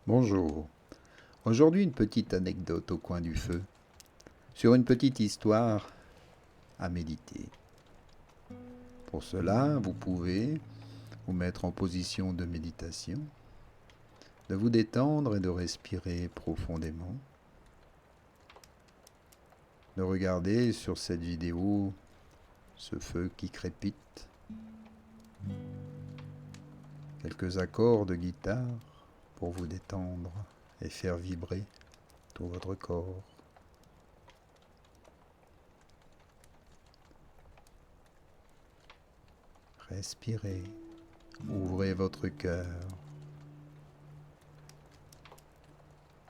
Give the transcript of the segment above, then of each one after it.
Bonjour. Aujourd'hui, une petite anecdote au coin du feu, sur une petite histoire à méditer. Pour cela, vous pouvez vous mettre en position de méditation, de vous détendre et de respirer profondément, de regarder sur cette vidéo ce feu qui crépite, quelques accords de guitare pour vous détendre et faire vibrer tout votre corps. Respirez, ouvrez votre cœur.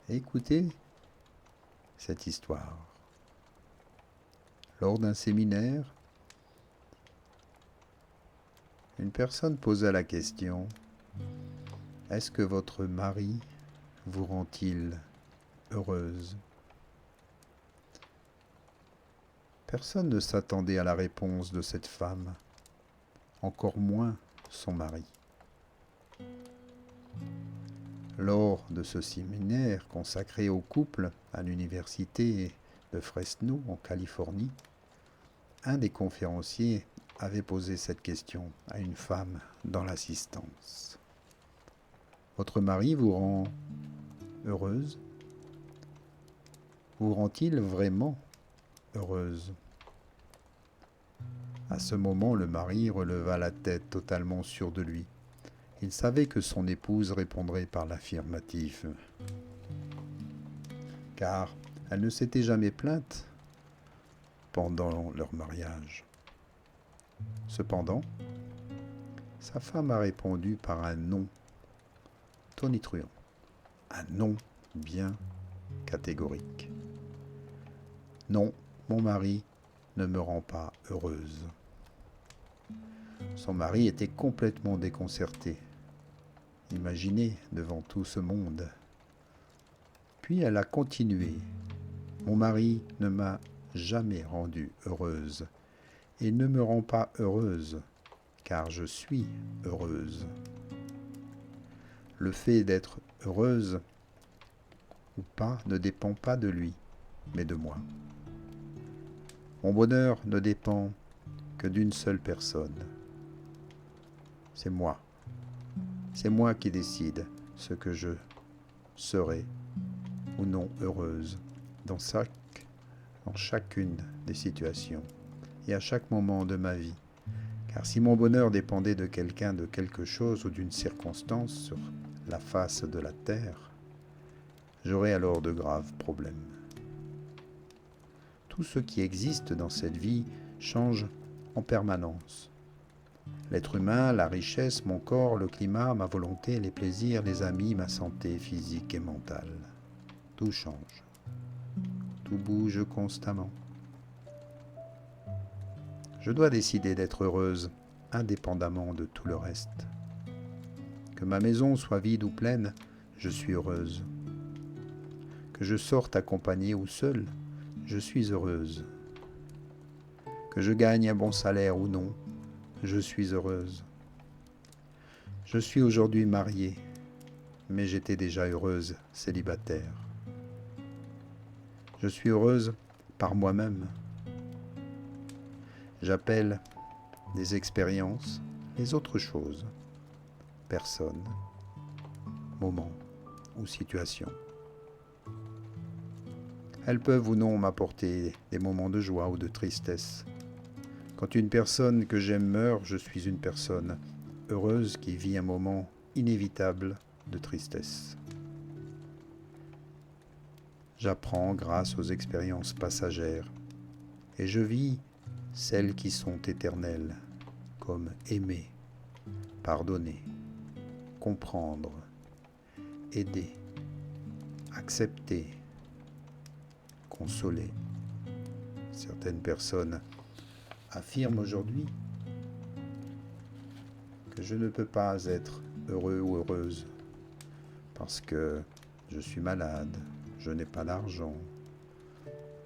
Écoutez cette histoire. Lors d'un séminaire, une personne posa la question: est-ce que votre mari vous rend-il heureuse? Personne ne s'attendait à la réponse de cette femme, encore moins son mari. Lors de ce séminaire consacré au couple à l'université de Fresno en Californie, un des conférenciers avait posé cette question à une femme dans l'assistance. Votre mari vous rend heureuse? Vous rend-il vraiment heureuse? À ce moment, le mari releva la tête totalement sûr de lui. Il savait que son épouse répondrait par l'affirmative, car elle ne s'était jamais plainte pendant leur mariage. Cependant, sa femme a répondu par un non tonitruant, un non bien catégorique. Non, mon mari ne me rend pas heureuse. Son mari était complètement déconcerté. Imaginez devant tout ce monde. Puis elle a continué. Mon mari ne m'a jamais rendue heureuse et ne me rend pas heureuse, car je suis heureuse. Le fait d'être heureuse ou pas ne dépend pas de lui, mais de moi. Mon bonheur ne dépend que d'une seule personne. C'est moi. C'est moi qui décide ce que je serai ou non heureuse dans chacune des situations et à chaque moment de ma vie. Car si mon bonheur dépendait de quelqu'un, de quelque chose ou d'une circonstance sur la face de la terre, j'aurais alors de graves problèmes. Tout ce qui existe dans cette vie change en permanence. L'être humain, la richesse, mon corps, le climat, ma volonté, les plaisirs, les amis, ma santé physique et mentale. Tout change. Tout bouge constamment. Je dois décider d'être heureuse indépendamment de tout le reste. Que ma maison soit vide ou pleine, je suis heureuse. Que je sorte accompagnée ou seule, je suis heureuse. Que je gagne un bon salaire ou non, je suis heureuse. Je suis aujourd'hui mariée, mais j'étais déjà heureuse célibataire. Je suis heureuse par moi-même. J'appelle des expériences les autres choses, personnes, moments ou situations. Elles peuvent ou non m'apporter des moments de joie ou de tristesse. Quand une personne que j'aime meurt, je suis une personne heureuse qui vit un moment inévitable de tristesse. J'apprends grâce aux expériences passagères et je vis celles qui sont éternelles, comme aimer, pardonner, comprendre, aider, accepter, consoler. Certaines personnes affirment aujourd'hui que je ne peux pas être heureux ou heureuse parce que je suis malade, je n'ai pas d'argent,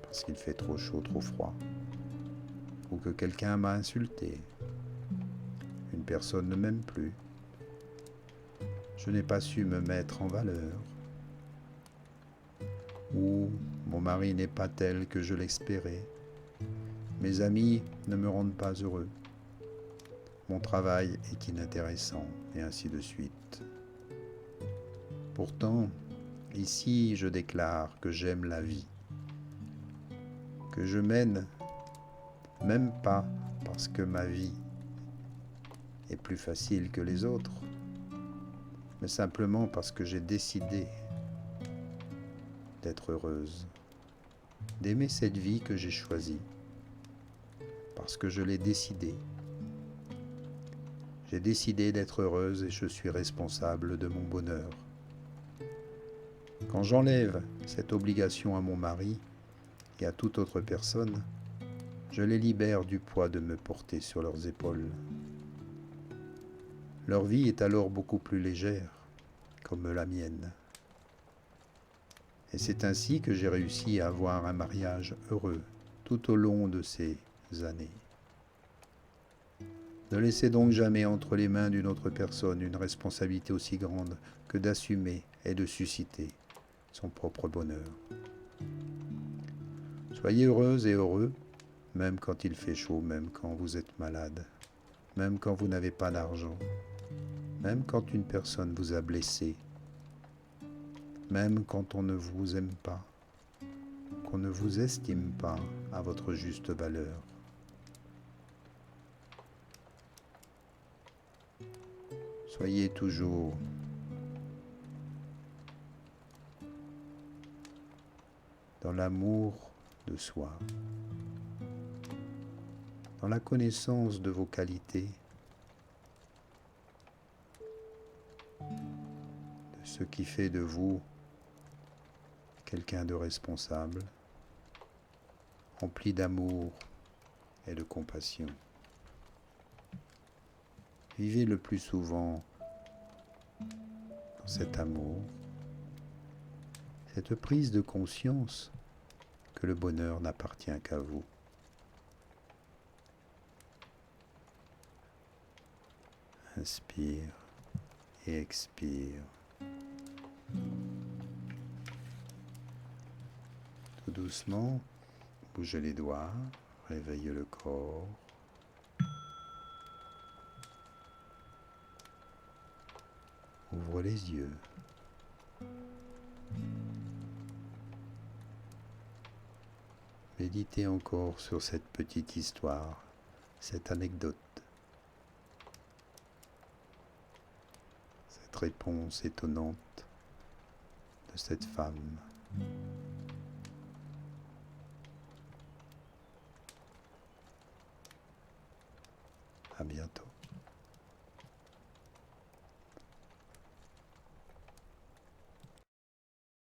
parce qu'il fait trop chaud, trop froid, ou que quelqu'un m'a insulté, une personne ne m'aime plus, je n'ai pas su me mettre en valeur, Ou mon mari n'est pas tel que je l'espérais. Mes amis ne me rendent pas heureux. Mon travail est inintéressant, et ainsi de suite. Pourtant, ici je déclare que j'aime la vie, que je mène, même pas parce que ma vie est plus facile que les autres, mais simplement parce que j'ai décidé d'être heureuse, d'aimer cette vie que j'ai choisie, parce que je l'ai décidé. J'ai décidé d'être heureuse et je suis responsable de mon bonheur. Quand j'enlève cette obligation à mon mari et à toute autre personne, je les libère du poids de me porter sur leurs épaules. Leur vie est alors beaucoup plus légère, comme la mienne. Et c'est ainsi que j'ai réussi à avoir un mariage heureux tout au long de ces années. Ne laissez donc jamais entre les mains d'une autre personne une responsabilité aussi grande que d'assumer et de susciter son propre bonheur. Soyez heureuse et heureux, même quand il fait chaud, même quand vous êtes malade, même quand vous n'avez pas d'argent, même quand une personne vous a blessé, même quand on ne vous aime pas, qu'on ne vous estime pas à votre juste valeur. Soyez toujours dans l'amour de soi, dans la connaissance de vos qualités, de ce qui fait de vous quelqu'un de responsable, rempli d'amour et de compassion. Vivez le plus souvent dans cet amour, cette prise de conscience que le bonheur n'appartient qu'à vous. Inspire et expire. Tout doucement, bougez les doigts, réveillez le corps. Ouvre les yeux. Méditez encore sur cette petite histoire, cette anecdote, cette réponse étonnante de cette femme. À bientôt.